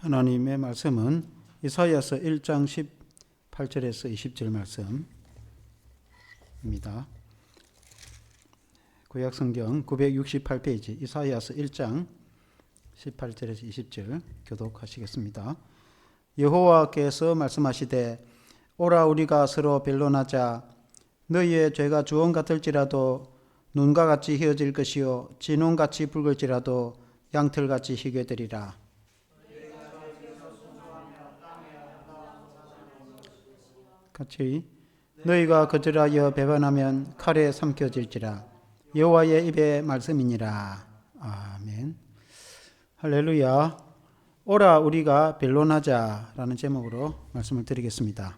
하나님의 말씀은 이사야서 1장 18절에서 20절 말씀입니다. 구약성경 968페이지 이사야서 1장 18절에서 20절 교독하시겠습니다. 여호와께서 말씀하시되 오라 우리가 서로 변론하자. 너희의 죄가 주홍 같을지라도 눈과 같이 희어질 것이요 진홍같이 붉을지라도 양털같이 희게 되리라. 같이 너희가 거절하여 배반하면 칼에 삼켜질지라. 여호와의 입의 말씀이니라. 아멘. 할렐루야. 오라 우리가 변론하자라는 제목으로 말씀을 드리겠습니다.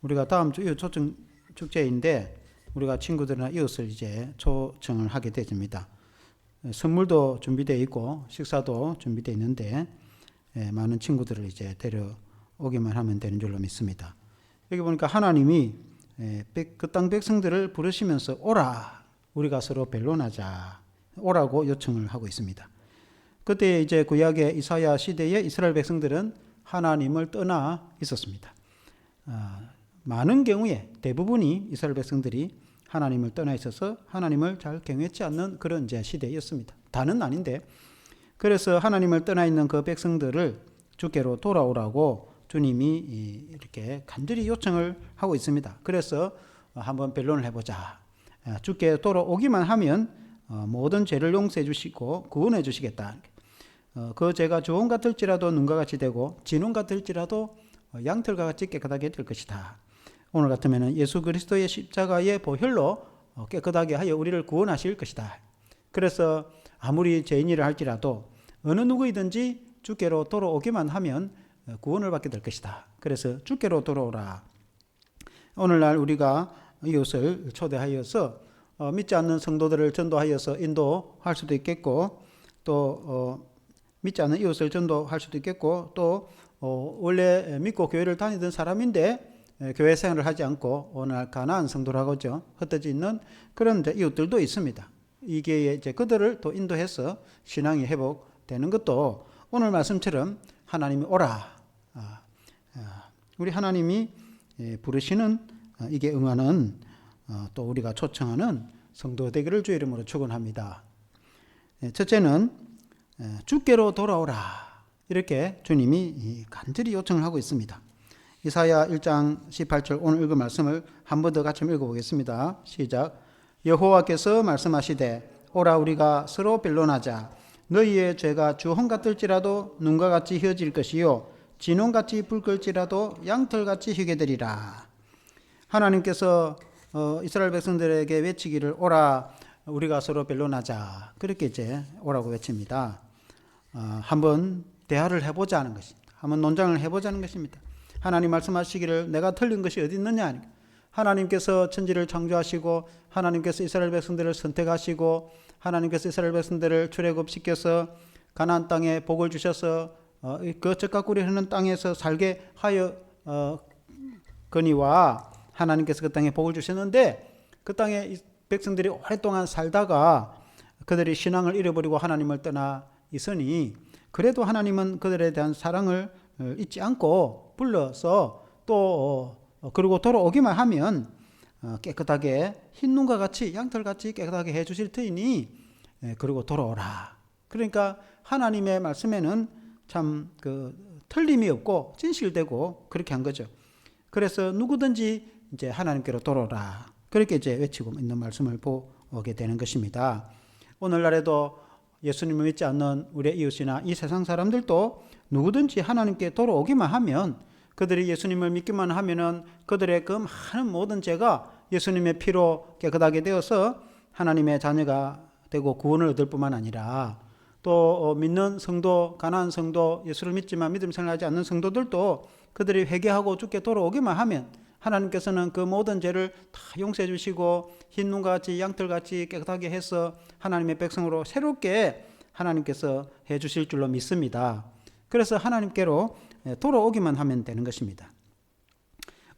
우리가 다음 주 이웃 초청 축제인데 우리가 친구들이나 이웃을 이제 초청을 하게 됩니다. 선물도 준비되어 있고 식사도 준비되어 있는데 많은 친구들을 이제 데려오기만 하면 되는 줄로 믿습니다. 여기 보니까 하나님이 그 땅 백성들을 부르시면서 오라 우리가 서로 변론하자 오라고 요청을 하고 있습니다. 그때 이제 구약의 이사야 시대에 이스라엘 백성들은 하나님을 떠나 있었습니다. 많은 경우에 대부분이 이스라엘 백성들이 하나님을 떠나 있어서 하나님을 잘 경외치 않는 그런 이제 시대였습니다. 다는 아닌데 그래서 하나님을 떠나 있는 그 백성들을 주께로 돌아오라고 주님이 이렇게 간절히 요청을 하고 있습니다. 그래서 한번 변론을 해보자. 주께 돌아오기만 하면 모든 죄를 용서해 주시고 구원해 주시겠다. 그 죄가 주홍 같을지라도 눈과 같이 되고 진홍 같을지라도 양털과 같이 깨끗하게 될 것이다. 오늘 같으면 예수 그리스도의 십자가의 보혈로 깨끗하게 하여 우리를 구원하실 것이다. 그래서 아무리 죄인이라 할지라도 어느 누구이든지 주께로 돌아오기만 하면 구원을 받게 될 것이다. 그래서 주께로 돌아오라. 오늘날 우리가 이웃을 초대하여서 믿지 않는 성도들을 전도하여서 인도할 수도 있겠고 또 믿지 않는 이웃을 전도할 수도 있겠고 또 원래 믿고 교회를 다니던 사람인데 교회 생활을 하지 않고 오늘 가난한 성도라고죠. 흩어져 있는 그런 이웃들도 있습니다. 이게 이제 그들을 또 인도해서 신앙이 회복되는 것도 오늘 말씀처럼 하나님이 오라. 우리 하나님이 부르시는 이게 응하는 또 우리가 초청하는 성도 되기를 주의 이름으로 축원합니다. 첫째는 주께로 돌아오라. 이렇게 주님이 간절히 요청을 하고 있습니다. 이사야 1장 18절 오늘 읽은 말씀을 한 번 더 같이 읽어보겠습니다. 시작. 여호와께서 말씀하시되 오라 우리가 서로 변론하자. 너희의 죄가 주홍 같을지라도 눈과 같이 희어질 것이요 진홍같이 붉을지라도 양털같이 희게 되리라. 하나님께서 이스라엘 백성들에게 외치기를 오라 우리가 서로 변론하자. 그렇게 이제 오라고 외칩니다. 한번 대화를 해보자는 것입니다. 한번 논쟁을 해보자는 것입니다. 하나님 말씀하시기를 내가 틀린 것이 어디 있느냐. 하나님께서 천지를 창조하시고 하나님께서 이스라엘 백성들을 선택하시고 하나님께서 이스라엘 백성들을 출애굽시켜서 가나안 땅에 복을 주셔서 그 젖과 꿀이 흐르는 땅에서 살게 하여 거니와 하나님께서 그 땅에 복을 주셨는데 그 땅에 백성들이 오랫동안 살다가 그들이 신앙을 잃어버리고 하나님을 떠나 있으니 그래도 하나님은 그들에 대한 사랑을 잊지 않고 불러서 또 그리고 돌아오기만 하면 깨끗하게 흰 눈과 같이 양털같이 깨끗하게 해주실 터이니 그리고 돌아오라. 그러니까 하나님의 말씀에는 참 틀림이 없고 진실되고 그렇게 한 거죠. 그래서 누구든지 이제 하나님께로 돌아오라. 그렇게 이제 외치고 있는 말씀을 보게 되는 것입니다. 오늘날에도 예수님을 믿지 않는 우리의 이웃이나 이 세상 사람들도 누구든지 하나님께 돌아오기만 하면 그들이 예수님을 믿기만 하면은 그들의 그 많은 모든 죄가 예수님의 피로 깨끗하게 되어서 하나님의 자녀가 되고 구원을 얻을 뿐만 아니라 또 믿는 성도, 가난한 성도, 예수를 믿지만 믿음 생활하지 않는 성도들도 그들이 회개하고 주께 돌아오기만 하면 하나님께서는 그 모든 죄를 다 용서해 주시고 흰 눈과 같이 양털같이 깨끗하게 해서 하나님의 백성으로 새롭게 하나님께서 해 주실 줄로 믿습니다. 그래서 하나님께로 돌아오기만 하면 되는 것입니다.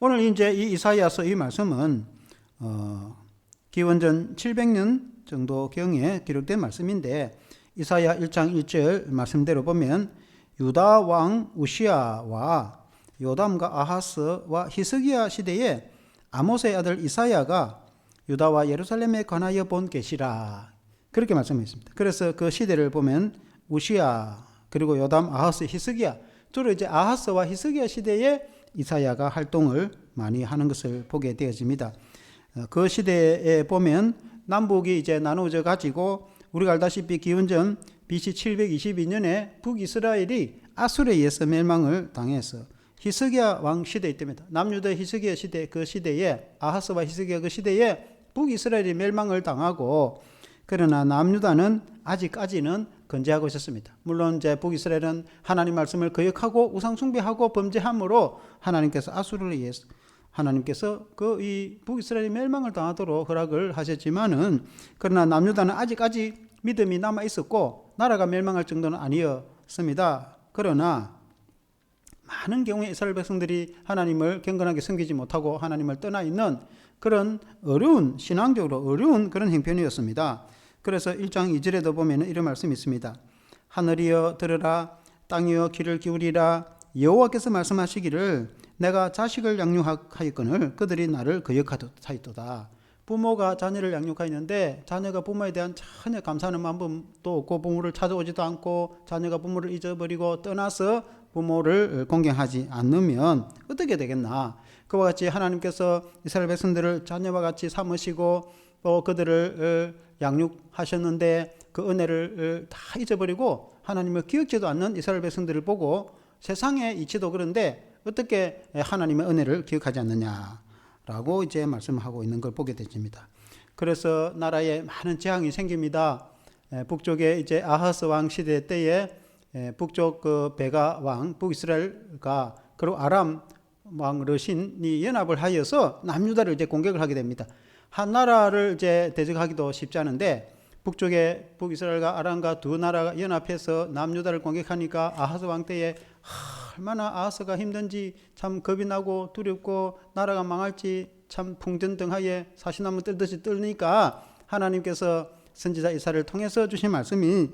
오늘 이제 이 이사야서 이 말씀은 기원전 700년 정도 경에 기록된 말씀인데 이사야 1장 1절 말씀대로 보면 유다 왕 우시아와 요담과 아하스와 히스기야 시대에 아모스의 아들 이사야가 유다와 예루살렘에 관하여 본 계시라. 그렇게 말씀했습니다. 그래서 그 시대를 보면 우시아 그리고 요담, 아하스, 히스기야, 주로 이제 아하스와 히스기야 시대에 이사야가 활동을 많이 하는 것을 보게 되어집니다. 그 시대에 보면 남북이 이제 나누어져 가지고 우리가 알다시피 기원전 BC 722년에 북이스라엘이 아술에 의해서 멸망을 당해서 히스기야 왕 시대에 때입니다. 남유다 히스기야 시대, 그 시대에 아하스와 히스기야 그 시대에 북이스라엘이 멸망을 당하고, 그러나 남유다는 아직까지는 건재하고 있었습니다. 물론 이제 북이스라엘은 하나님 말씀을 거역하고 우상 숭배하고 범죄함으로 하나님께서 아수르에 의해서 하나님께서 그 이 북이스라엘이 멸망을 당하도록 허락을 하셨지만은, 그러나 남유다는 아직까지 믿음이 남아 있었고 나라가 멸망할 정도는 아니었습니다. 그러나 많은 경우에 이스라엘 백성들이 하나님을 경건하게 섬기지 못하고 하나님을 떠나 있는 그런 어려운, 신앙적으로 어려운 그런 형편이었습니다. 그래서 1장 2절에도 보면 이런 말씀이 있습니다. 하늘이여 들으라, 땅이여 귀를 기울이라. 여호와께서 말씀하시기를 내가 자식을 양육하였거늘 그들이 나를 거역하였도다. 부모가 자녀를 양육하였는데 자녀가 부모에 대한 전혀 감사하는 마음도 없고 부모를 찾아오지도 않고 자녀가 부모를 잊어버리고 떠나서 부모를 공경하지 않으면 어떻게 되겠나. 그와 같이 하나님께서 이스라엘 백성들을 자녀와 같이 삼으시고 또 그들을 양육하셨는데 그 은혜를 다 잊어버리고 하나님을 기억지도 않는 이스라엘 백성들을 보고 세상의 이치도 그런데 어떻게 하나님의 은혜를 기억하지 않느냐라고 이제 말씀하고 있는 걸 보게 되집니다. 그래서 나라에 많은 재앙이 생깁니다. 북쪽에 이제 아하스 왕 시대 때에 북쪽 그 베가 왕 북이스라엘과 그리고 아람 왕 르신이 연합을 하여서 남유다를 이제 공격을 하게 됩니다. 한 나라를 이제 대적하기도 쉽지 않은데 북쪽에 북이스라엘과 아람과 두 나라가 연합해서 남유다를 공격하니까 아하스 왕 때에 얼마나 아하스가 힘든지 참 겁이 나고 두렵고 나라가 망할지 참 풍전등하에 사시나무 떨듯이 떨니까 하나님께서 선지자 이사야를 통해서 주신 말씀이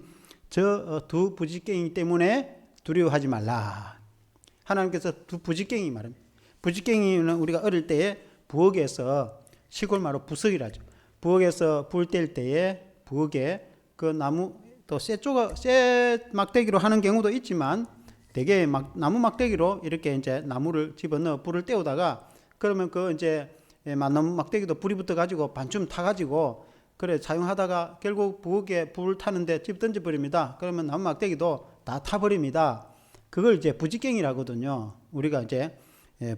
저 두 부지깽이 때문에 두려워하지 말라. 하나님께서 두 부지깽이 말합니다. 부지깽이는 우리가 어릴 때에 부엌에서 시골말로 부석이라죠. 부엌에서 불 뗄 때에 부엌에 그 나무 또 쇠 막대기로 하는 경우도 있지만 대개 나무 막대기로 이렇게 이제 나무를 집어넣어 불을 때우다가 그러면 그 이제 나무 막대기도 불이 붙어 가지고 반쯤 타 가지고 그래 사용하다가 결국 부엌에 불 타는데 집 던져 버립니다. 그러면 나무 막대기도 다 타버립니다. 그걸 이제 부지깽이라거든요. 우리가 이제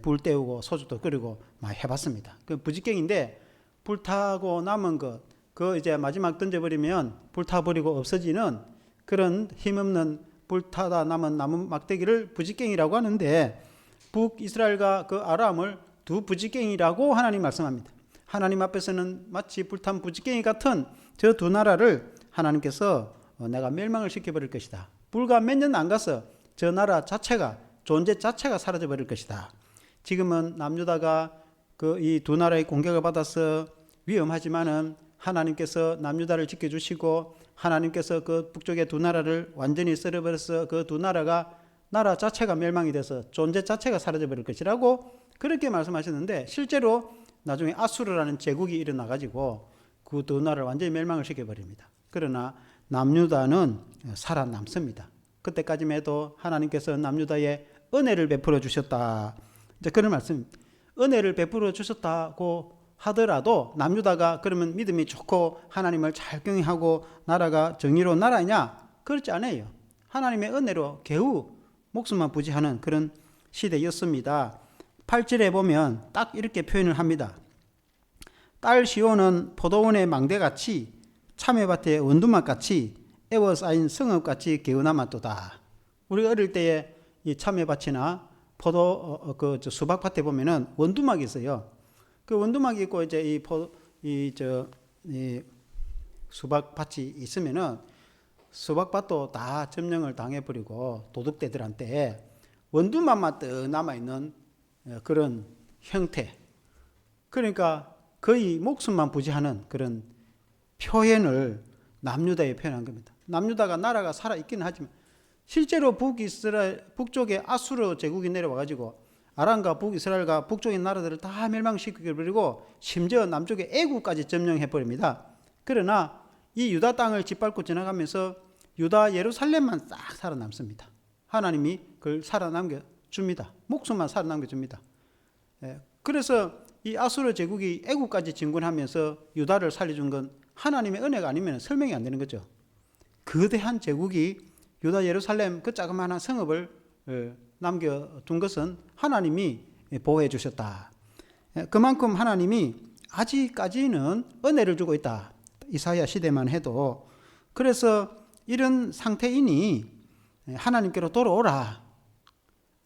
불 때우고 소주도 끓이고 많이 해봤습니다. 그 부지깽인데 불 타고 남은 그 이제 마지막 던져버리면 불 타버리고 없어지는 그런 힘없는 불 타다 남은 나무 막대기를 부지깽이라고 하는데 북이스라엘과 그 아람을 두 부지깽이라고 하나님 말씀합니다. 하나님 앞에서는 마치 불탄 부지깽이 같은 저 두 나라를 하나님께서 내가 멸망을 시켜버릴 것이다. 불과 몇 년 안 가서 저 나라 자체가 존재 자체가 사라져 버릴 것이다. 지금은 남유다가 그 이 두 나라의 공격을 받아서 위험하지만은 하나님께서 남유다를 지켜주시고 하나님께서 그 북쪽의 두 나라를 완전히 썰어버려서 그 두 나라가 나라 자체가 멸망이 돼서 존재 자체가 사라져 버릴 것이라고 그렇게 말씀하셨는데 실제로 나중에 아수르라는 제국이 일어나 가지고 그 두 나라를 완전히 멸망을 시켜버립니다. 그러나 남유다는 살아남습니다. 그때까지만 해도 하나님께서 남유다에 은혜를 베풀어 주셨다. 이제 그런 말씀. 은혜를 베풀어 주셨다고 하더라도 남유다가 그러면 믿음이 좋고 하나님을 잘 경외하고 나라가 정의로운 나라냐? 그렇지 않아요. 하나님의 은혜로 겨우 목숨만 부지하는 그런 시대였습니다. 8절에 보면 딱 이렇게 표현을 합니다. 딸 시온은 포도원의 망대같이 참외밭의 원두막같이 에워싸인 성읍같이 개운하마도다. 우리가 어릴 때에 이 참외밭이나 포도 수박밭에 보면은 원두막이 있어요. 그 원두막이 있고 이제 이 수박밭이 있으면은 수박밭도 다 점령을 당해버리고 도둑대들한테 원두막만 떡 남아있는 그런 형태. 그러니까 거의 목숨만 부지하는 그런 표현을 남유다에 표현한 겁니다. 남유다가 나라가 살아있기는 하지만 실제로 북쪽에 아수르 제국이 내려와가지고 아람과 북이스라엘과 북쪽의 나라들을 다 멸망시켜버리고 심지어 남쪽의 애국까지 점령해버립니다. 그러나 이 유다 땅을 짓밟고 지나가면서 유다 예루살렘만 싹 살아남습니다. 하나님이 그걸 살아남겨줍니다. 목숨만 살아남겨줍니다. 그래서 이 아수르 제국이 애국까지 진군하면서 유다를 살려준 건 하나님의 은혜가 아니면 설명이 안 되는 거죠. 거대한 제국이 유다 예루살렘 그 자그마한 성읍을 남겨둔 것은 하나님이 보호해 주셨다. 그만큼 하나님이 아직까지는 은혜를 주고 있다. 이사야 시대만 해도. 그래서 이런 상태이니 하나님께로 돌아오라.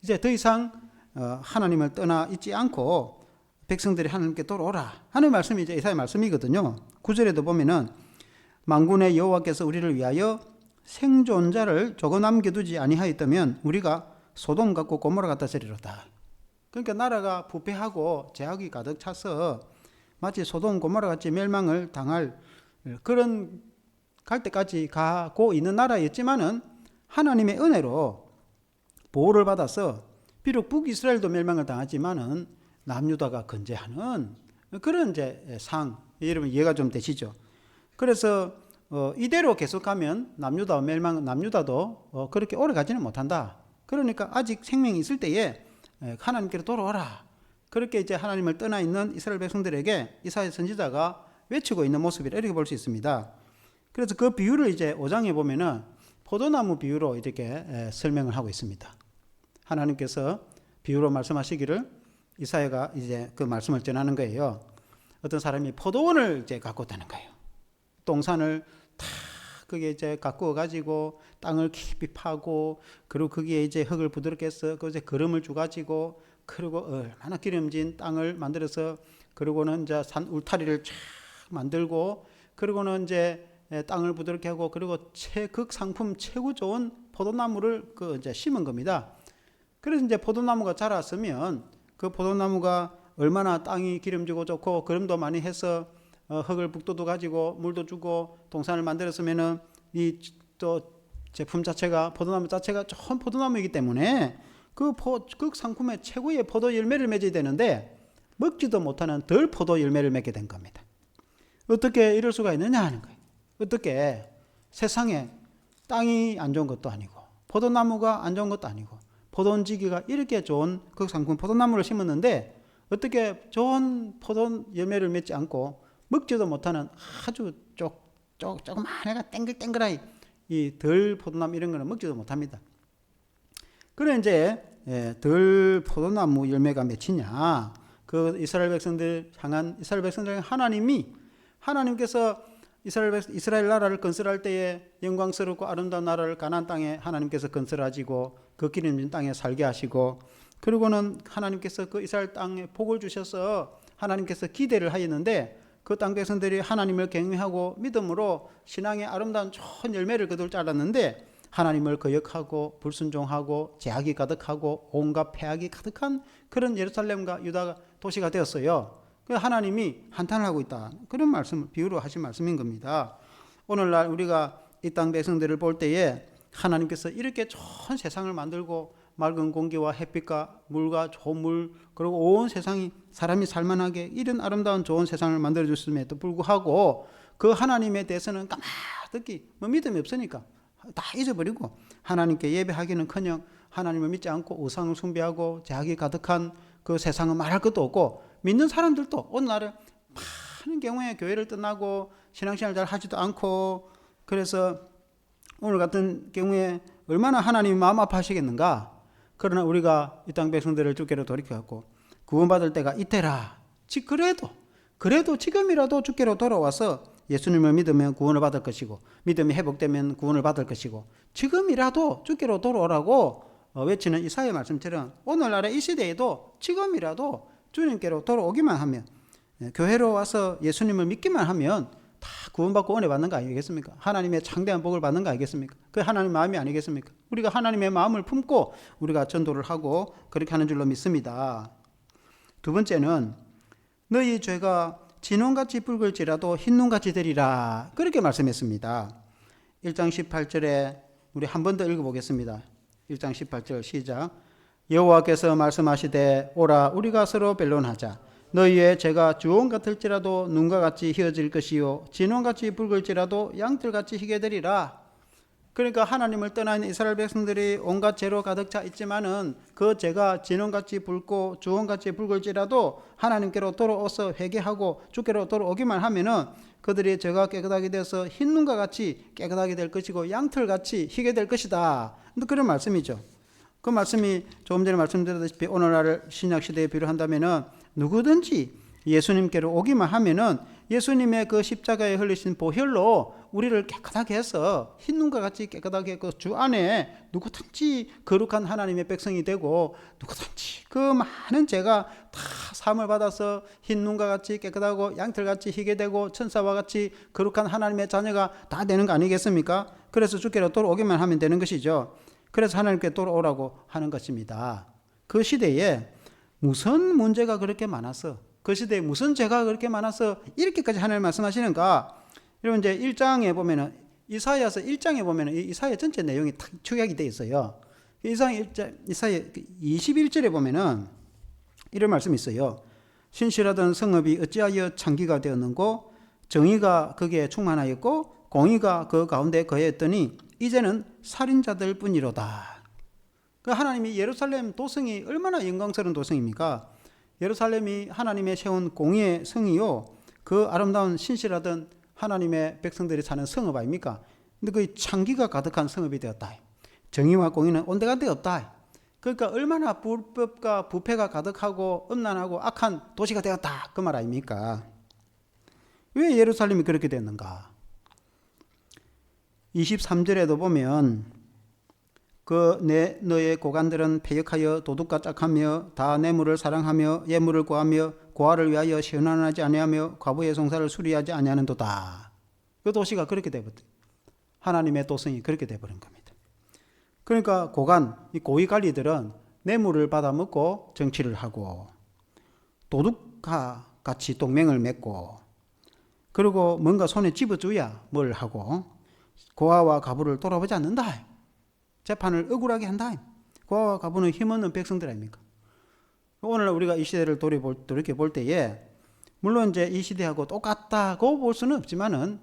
이제 더 이상 하나님을 떠나 있지 않고 백성들이 하나님께 돌아오라 하는 말씀이 이제 이사야 말씀이거든요. 9절에도 보면은 만군의 여호와께서 우리를 위하여 생존자를 조금 남겨두지 아니하였다면 우리가 소돔 같고 고모라 같다 저리로다. 그러니까 나라가 부패하고 죄악이 가득 차서 마치 소돔 고모라 같이 멸망을 당할 그런 갈 때까지 가고 있는 나라였지만은 하나님의 은혜로 보호를 받아서 비록 북이스라엘도 멸망을 당하지만은 남유다가 건재하는 그런 이제 여러분 이해가 좀 되시죠? 그래서 이대로 계속하면 남유다도 그렇게 오래 가지는 못한다. 그러니까 아직 생명이 있을 때에 하나님께로 돌아와라. 그렇게 이제 하나님을 떠나 있는 이스라엘 백성들에게 이사야 선지자가 외치고 있는 모습을 이렇게 볼 수 있습니다. 그래서 그 비유를 이제 5장에 보면은 포도나무 비유로 이렇게 설명을 하고 있습니다. 하나님께서 비유로 말씀하시기를 이사야가 이제 그 말씀을 전하는 거예요. 어떤 사람이 포도원을 이제 가꾸었다는 거예요. 동산을 다 그게 이제 가꾸어 가지고 땅을 깊이 파고 그리고 거기에 이제 흙을 부드럽게 해서 그 이제 거름을 주 가지고 그리고 얼마나 기름진 땅을 만들어서 그리고는 이제 산 울타리를 쫙 만들고 그리고는 이제 땅을 부드럽게 하고 그리고 최극 상품 최고 좋은 포도나무를 그 이제 심은 겁니다. 그래서 이제 포도나무가 자랐으면 그 포도나무가 얼마나 땅이 기름지고 좋고 거름도 많이 해서 흙을 북돋워 가지고 물도 주고 동산을 만들었으면은 이 또 제품 자체가 포도나무 자체가 좋은 포도나무이기 때문에 그 상품의 최고의 포도 열매를 맺어야 되는데 먹지도 못하는 덜 포도 열매를 맺게 된 겁니다. 어떻게 이럴 수가 있느냐 하는 거예요. 어떻게 세상에 땅이 안 좋은 것도 아니고 포도나무가 안 좋은 것도 아니고 포도원지기가 이렇게 좋은 그 상품 포도나무를 심었는데 어떻게 좋은 포도 열매를 맺지 않고 먹지도 못하는 아주 조그만 애가 땡글땡글하이 이 덜 포도나무 이런 거는 먹지도 못합니다. 그래 이제 덜 포도나무 열매가 맺히냐? 그 이스라엘 백성들 향한 하나님께서 이스라엘 나라를 건설할 때에 영광스럽고 아름다운 나라를 가나안 땅에 하나님께서 건설하시고 그 기름진 땅에 살게 하시고 그리고는 하나님께서 그 이스라엘 땅에 복을 주셔서 하나님께서 기대를 하였는데 그 땅 백성들이 하나님을 경외하고 믿음으로 신앙의 아름다운 좋은 열매를 거둘 줄 알았는데 하나님을 거역하고 불순종하고 죄악이 가득하고 온갖 폐악이 가득한 그런 예루살렘과 유다 도시가 되었어요. 하나님이 한탄을 하고 있다. 그런 말씀을 비유로 하신 말씀인 겁니다. 오늘날 우리가 이 땅 백성들을 볼 때에 하나님께서 이렇게 좋은 세상을 만들고 맑은 공기와 햇빛과 물과 좋은 물 그리고 온 세상이 사람이 살만하게 이런 아름다운 좋은 세상을 만들어줬음에도 불구하고 그 하나님에 대해서는 까마득히 믿음이 없으니까 다 잊어버리고 하나님께 예배하기는커녕 하나님을 믿지 않고 우상을 숭배하고 죄악이 가득한 그 세상은 말할 것도 없고 믿는 사람들도 오늘날은 많은 경우에 교회를 떠나고 신앙생활 잘 하지도 않고 그래서 오늘 같은 경우에 얼마나 하나님이 마음 아파하시겠는가. 그러나 우리가 이 땅 백성들을 주께로 돌이켜갖고 구원받을 때가 이때라. 그래도 지금이라도 주께로 돌아와서 예수님을 믿으면 구원을 받을 것이고 믿음이 회복되면 구원을 받을 것이고 지금이라도 주께로 돌아오라고 외치는 이사야 말씀처럼 오늘날의 이 시대에도 지금이라도 주님께로 돌아오기만 하면 교회로 와서 예수님을 믿기만 하면 다 구원받고 은혜 받는 거 아니겠습니까? 하나님의 창대한 복을 받는 거 아니겠습니까? 그 하나님의 마음이 아니겠습니까? 우리가 하나님의 마음을 품고 우리가 전도를 하고 그렇게 하는 줄로 믿습니다. 두 번째는 너희 죄가 진홍같이 붉을지라도 흰눈같이 되리라 그렇게 말씀했습니다. 1장 18절에 우리 한 번 더 읽어보겠습니다. 1장 18절 시작. 여호와께서 말씀하시되 오라 우리가 서로 변론하자. 너희의 죄가 주홍 같을지라도 눈과 같이 희어질 것이요 진홍같이 붉을지라도 양털같이 희게 되리라. 그러니까 하나님을 떠나 있는 이스라엘 백성들이 온갖 죄로 가득 차 있지만은 그 죄가 진홍같이 붉고 주홍같이 붉을지라도 하나님께로 돌아오서 회개하고 주께로 돌아오기만 하면은 그들의 죄가 깨끗하게 돼서 흰 눈과 같이 깨끗하게 될 것이고 양털같이 희게 될 것이다. 그런 말씀이죠. 그 말씀이 조금 전에 말씀드렸다시피 오늘날 신약 시대에 비유한다면은 누구든지 예수님께로 오기만 하면은 예수님의 그 십자가에 흘리신 보혈로 우리를 깨끗하게 해서 흰 눈과 같이 깨끗하게 했고 주 안에 누구든지 거룩한 하나님의 백성이 되고 누구든지 그 많은 죄가 다 사함을 받아서 흰 눈과 같이 깨끗하고 양털같이 희게 되고 천사와 같이 거룩한 하나님의 자녀가 다 되는 거 아니겠습니까? 그래서 주께로 돌아오기만 하면 되는 것이죠. 그래서 하나님께 돌아오라고 하는 것입니다. 그 시대에 무슨 문제가 그렇게 많아서 그 시대에 무슨 죄가 그렇게 많아서 이렇게까지 하나님 말씀하시는가? 여러분 이제 1장에 보면은 이사야서 1장에 보면은 이사야 전체 내용이 딱 축약이 되어 있어요. 이사야 21절에 보면은 이런 말씀이 있어요. 신실하던 성읍이 어찌하여 창기가 되었는고 정의가 거기에 충만하였고 공의가 그 가운데 거했더니 이제는 살인자들 뿐이로다. 그 하나님이 예루살렘 도성이 얼마나 영광스러운 도성입니까? 예루살렘이 하나님의 세운 공의의 성이요 그 아름다운 신실하던 하나님의 백성들이 사는 성읍 아닙니까? 근데 그 창기가 가득한 성읍이 되었다. 정의와 공의는 온데간데 없다. 그러니까 얼마나 불법과 부패가 가득하고 음란하고 악한 도시가 되었다 그 말 아닙니까? 왜 예루살렘이 그렇게 됐는가? 23절에도 보면 너의 고관들은 패역하여 도둑과 짝하며 다 뇌물을 사랑하며 예물을 구하며 고아를 위하여 시원하지 아니하며 과부의 송사를 수리하지 아니하는도다. 그 도시가 그렇게 되버린 하나님의 도성이 그렇게 되버린 겁니다. 그러니까 고관, 이 고위 관리들은 뇌물을 받아먹고 정치를 하고 도둑과 같이 동맹을 맺고 그리고 뭔가 손에 집어줘야 뭘 하고 고아와 과부를 돌아보지 않는다. 재판을 억울하게 한다. 고아와 과부는 힘없는 백성들 아닙니까? 오늘 우리가 이 시대를 돌이켜 볼 때에 물론 이제 이 시대하고 똑같다고 볼 수는 없지만은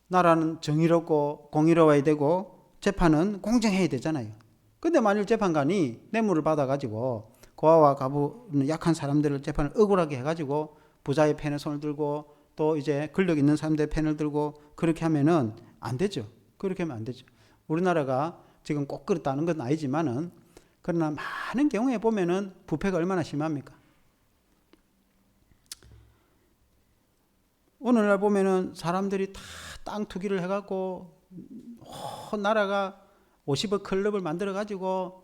나라는 정의롭고 공의로워야 되고 재판은 공정해야 되잖아요. 근데 만일 재판관이 뇌물을 받아가지고 고아와 과부는 약한 사람들을 재판을 억울하게 해가지고 부자의 편에 손을 들고 또 이제 권력 있는 사람들의 편을 들고 그렇게 하면은 안 되죠. 그렇게 하면 안 되죠. 우리나라가 지금 꼭 그렇다는 건 아니지만은 그러나 많은 경우에 보면은 부패가 얼마나 심합니까? 오늘날 보면은 사람들이 다 땅 투기를 해갖고 나라가 50억 클럽을 만들어가지고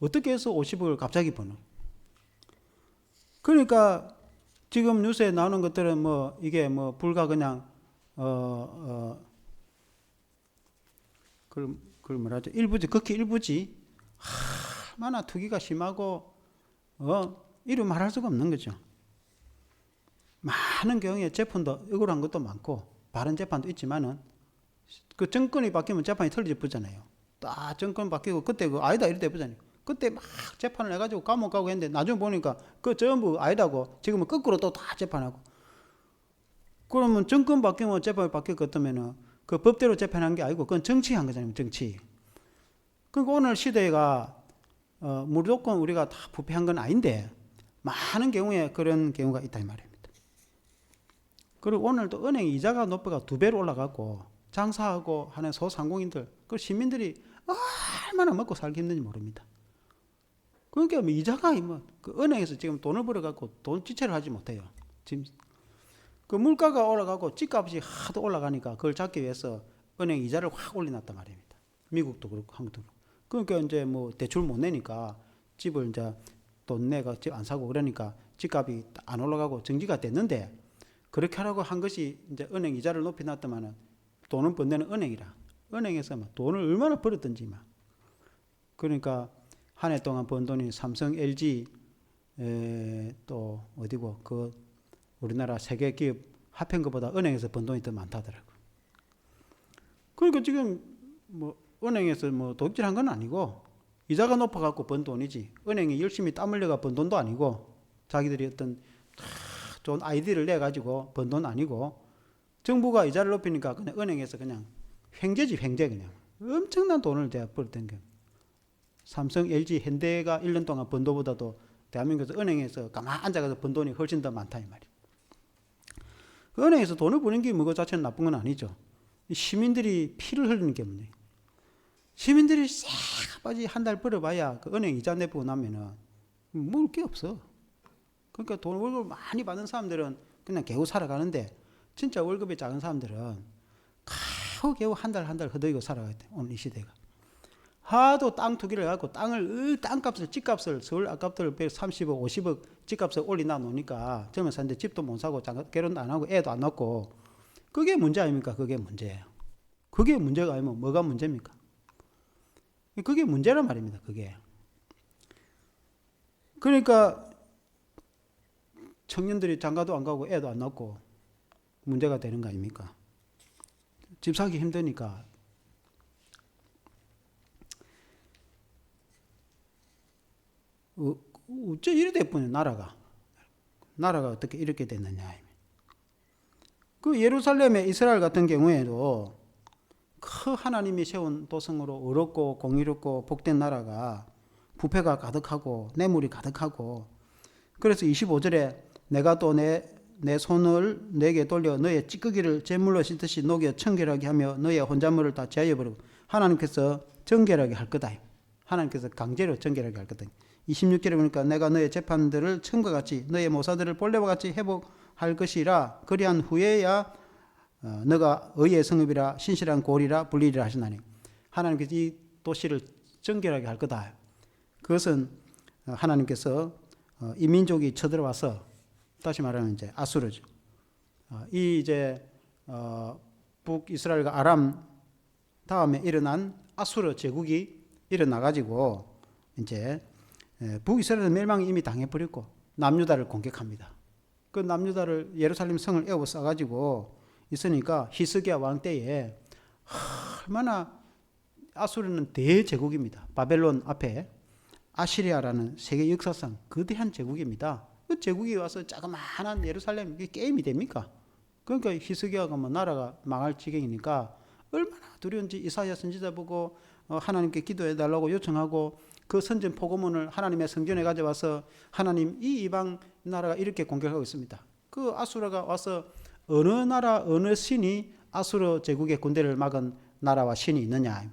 어떻게 해서 50억을 갑자기 버는? 그러니까 지금 뉴스에 나오는 것들은 뭐 이게 뭐 불과 그냥 그걸 뭐라죠? 일부지, 극히 일부지. 얼마나 투기가 심하고 이루 말할 수가 없는 거죠. 많은 경우에 재판도 억울한 것도 많고 바른 재판도 있지만은 그 정권이 바뀌면 재판이 틀어져버리잖아요. 딱 정권 바뀌고 그때 그 아니다 이럴 때 보잖아요. 그때 막 재판을 해가지고 감옥 가고 했는데 나중에 보니까 그 전부 아니다고 지금은 거꾸로 또 다 재판하고. 그러면 정권 바뀌면 재판이 바뀔 것 같으면은 그 법대로 재판한 게 아니고 그건 정치한 거잖아요. 정치. 그러니까 오늘 시대가 무조건 우리가 다 부패한 건 아닌데 많은 경우에 그런 경우가 있다 이 말입니다. 그리고 오늘도 은행 이자가 높이가 2배로 올라가고 장사하고 하는 소상공인들 그 시민들이 얼마나 먹고 살기 힘든지 모릅니다. 그러니까 뭐 이자가 그 은행에서 지금 돈을 벌어갖고 돈 지체를 하지 못해요. 지금 그 물가가 올라가고 집값이 하도 올라가니까 그걸 잡기 위해서 은행 이자를 확 올려놨단 말입니다. 미국도 그렇고 한국도 그렇고. 그러니까 이제 뭐 대출 못 내니까 집을 이제 돈 내가 집 안 사고 그러니까 집값이 안 올라가고 정지가 됐는데 그렇게 하라고 한 것이 이제 은행 이자를 높이 놨더만은 돈을 번내는 은행이라. 은행에서 막 돈을 얼마나 벌었든지 막. 그러니까 한 해 동안 번 돈이 삼성, LG, 또 어디고 그 우리나라 세계 기업 합한 것보다 은행에서 번 돈이 더 많다더라고. 그러니까 지금 뭐 은행에서 뭐 도둑질한 건 아니고 이자가 높아갖고 번 돈이지. 은행이 열심히 땀 흘려가 번 돈도 아니고 자기들이 어떤 좋은 아이디어를 내가지고 번 돈 아니고 정부가 이자를 높이니까 그냥 은행에서 그냥 횡재지 횡재 그냥 엄청난 돈을 제가 벌었던 게 삼성, LG, 현대가 1년 동안 번 돈보다도 대한민국에서 은행에서 가만 앉아서 번 돈이 훨씬 더 많다 이 말이에요. 그 은행에서 돈을 버는 게 뭐 자체는 나쁜 건 아니죠. 시민들이 피를 흘리는 게 문제예요. 시민들이 싹바지 한 달 벌어봐야 그 은행 이자 내고 나면은 먹을 게 없어. 그러니까 돈 월급 많이 받는 사람들은 그냥 겨우 살아가는데 진짜 월급이 작은 사람들은 겨우 한 달 허덕이고 살아가야 돼. 오늘 이 시대가. 하도 땅 투기를 해갖고 땅값을 집값을 서울 아깝들 130억 50억 집값을 올리나 놓으니까 젊은 사람들 집도 못 사고 결혼도 안 하고 애도 안 낳고 그게 문제 아닙니까? 그게 문제예요. 그게 문제가 아니면 뭐가 문제입니까? 그게 문제란 말입니다. 그게. 그러니까 청년들이 장가도 안 가고 애도 안 낳고 문제가 되는 거 아닙니까? 집 사기 힘드니까. 어째 이래 됐군요. 나라가 어떻게 이렇게 됐느냐. 그 예루살렘의 이스라엘 같은 경우에도 그 하나님이 세운 도성으로 의롭고 공의롭고 복된 나라가 부패가 가득하고 뇌물이 가득하고 그래서 25절에 내가 또 내 손을 내게 돌려 너의 찌꺼기를 제물로 씻듯이 녹여 청결하게 하며 너의 혼자물을 다 제하여 버리고 하나님께서 정결하게 할 거다. 하나님께서 강제로 정결하게 할 거다. 26절에 보니까 내가 너의 재판들을 처음과 같이 너의 모사들을 본래와 같이 회복할 것이라 그리한 후에야 너가 의의 성읍이라 신실한 고리라 불리리라 하시나니 하나님께서 이 도시를 정결하게 할 거다. 그것은 하나님께서 이 민족이 쳐들어와서 다시 말하면 이제 아수르죠. 이 이제 북이스라엘과 아람 다음에 일어난 아수르 제국이 일어나 가지고 이제 북이스라엘은 멸망이 이미 당해버렸고 남유다를 공격합니다. 그 남유다를 예루살렘 성을 에워싸 가지고 있으니까 히스기야 왕 때에 얼마나 아수르는 대제국입니다. 바벨론 앞에 아시리아라는 세계 역사상 거대한 제국입니다. 그 제국이 와서 자그마한 예루살렘 이게 게임이 됩니까? 그러니까 히스기야가 뭐 나라가 망할 지경이니까 얼마나 두려운지 이사야 선지자 보고 하나님께 기도해 달라고 요청하고 그 선전 포고문을 하나님의 성전에 가져와서 하나님 이 이방 나라가 이렇게 공격하고 있습니다. 그 아수르가 와서 어느 나라 어느 신이 아수르 제국의 군대를 막은 나라와 신이 있느냐.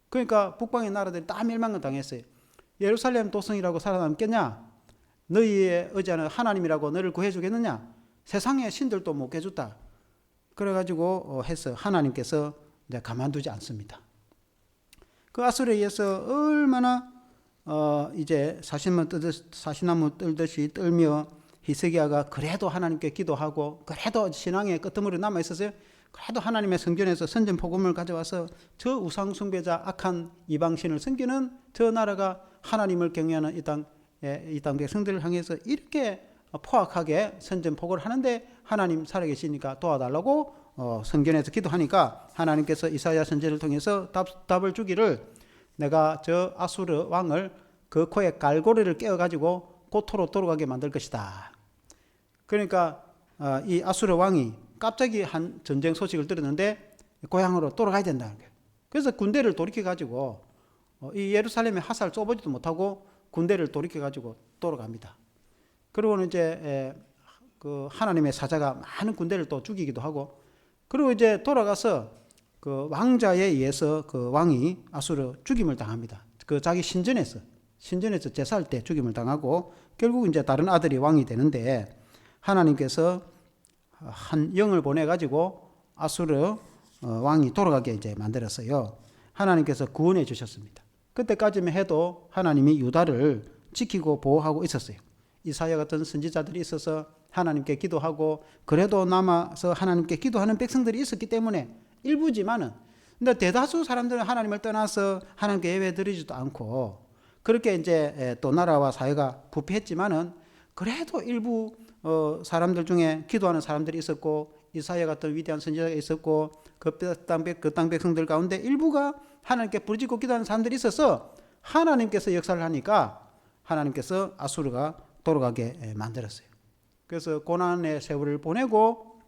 그러니까 북방의 나라들이 다 멸망을 당했어요. 예루살렘 도성이라고 살아남겠냐? 너희의 의지하는 하나님이라고 너를 구해주겠느냐? 세상의 신들도 못 구해줬다. 그래가지고 해서 하나님께서 이제 가만두지 않습니다. 그 아수르에 의해서 얼마나 이제 사시나무 떨듯이 떨며 히스기야가 그래도 하나님께 기도하고 그래도 신앙의 끄트머리 남아 있었어요. 그래도 하나님의 성전에서 선전 복음을 가져와서 저 우상 숭배자 악한 이방신을 섬기는 저 나라가 하나님을 경외하는 이 땅 백성들을 향해서 이렇게 포악하게 선전 복음을 하는데 하나님 살아계시니까 도와달라고 성전에서 기도하니까 하나님께서 이사야 선지자를 통해서 답을 주기를 내가 저 아수르 왕을 그 코에 갈고리를 깨어가지고 고토로 돌아가게 만들 것이다. 그러니까 이 아수르 왕이 갑자기 한 전쟁 소식을 들었는데 고향으로 돌아가야 된다는 거예요. 그래서 군대를 돌이켜가지고 이 예루살렘에 화살 쏘보지도 못하고 군대를 돌이켜가지고 돌아갑니다. 그리고는 이제 그 하나님의 사자가 많은 군대를 또 죽이기도 하고 그리고 이제 돌아가서 그 왕자에 의해서 그 왕이 아수르 죽임을 당합니다. 그 자기 신전에서 제사할 때 죽임을 당하고 결국 이제 다른 아들이 왕이 되는데 하나님께서 한 영을 보내가지고 아수르 왕이 돌아가게 이제 만들었어요. 하나님께서 구원해 주셨습니다. 그때까지만 해도 하나님이 유다를 지키고 보호하고 있었어요. 이사야 같은 선지자들이 있어서 하나님께 기도하고 그래도 남아서 하나님께 기도하는 백성들이 있었기 때문에 일부지만은 근데 대다수 사람들은 하나님을 떠나서 하나님께 예배 드리지도 않고 그렇게 이제 또 나라와 사회가 부패했지만은 그래도 일부 사람들 중에 기도하는 사람들이 있었고 이사야 같은 위대한 선지자가 있었고 그 땅 백성들 가운데 일부가 하나님께 부르짖고 기도하는 사람들이 있어서 하나님께서 역사를 하니까 하나님께서 아수르가 돌아가게 만들었어요. 그래서 고난의 세월을 보내고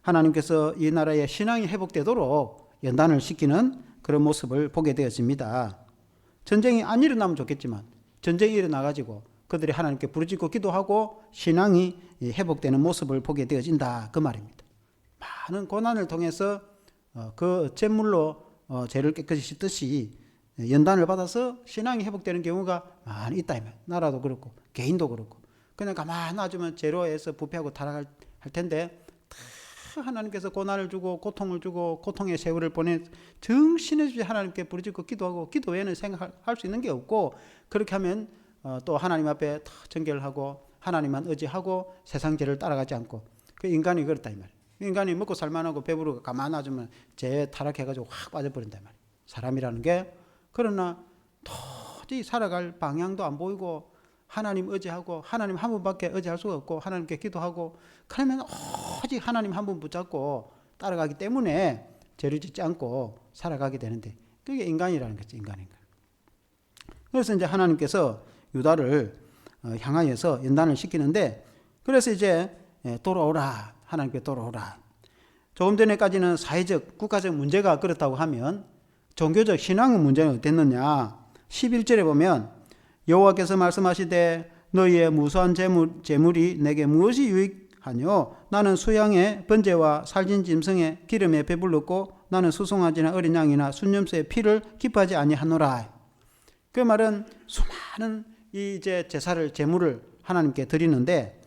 하나님께서 이 나라의 신앙이 회복되도록 연단을 시키는 그런 모습을 보게 되어집니다. 전쟁이 안 일어나면 좋겠지만 전쟁이 일어나가지고 그들이 하나님께 부르짖고 기도하고 신앙이 회복되는 모습을 보게 되어진다 그 말입니다. 많은 고난을 통해서 그 잿물로 죄를 깨끗이 씻듯이 연단을 받아서 신앙이 회복되는 경우가 많이 있다. 나라도 그렇고 개인도 그렇고 그냥 가만히 놔두면 죄로에서 부패하고 타락할 텐데 하나님께서 고난을 주고 고통을 주고 고통의 세월을 보내 정신에 주지 하나님께 부르짖고 기도하고 기도 외에는 생각할 수 있는 게 없고 그렇게 하면 또 하나님 앞에 정결을 하고 하나님만 의지하고 세상 죄를 따라가지 않고 그 인간이 그렇다 이 말이에요. 인간이 먹고 살만하고 배부르고 가만히 놔두면 죄에 타락해가지고 확 빠져버린다 이 말이에요. 사람이라는 게. 그러나 도저히 살아갈 방향도 안 보이고 하나님 의지하고 하나님 한 분밖에 의지할 수가 없고 하나님께 기도하고 그러면 오직 하나님 한 분 붙잡고 따라가기 때문에 죄를 짓지 않고 살아가게 되는데 그게 인간이라는 거죠. 인간인 거예요. 그래서 이제 하나님께서 유다를 향하여서 연단을 시키는데 그래서 이제 돌아오라. 하나님께 돌아오라. 조금 전에까지는 사회적 국가적 문제가 그렇다고 하면 종교적 신앙의 문제는 어땠느냐. 11절에 보면 여호와께서 말씀하시되 너희의 무수한 재물이 내게 무엇이 유익하뇨. 나는 수양의 번제와 살진 짐승의 기름에 배불렀고 나는 수송아지나 어린 양이나 순념새의 피를 기뻐하지 아니하노라. 그 말은 수많은 이제 제사를 제물을 하나님께 드리는데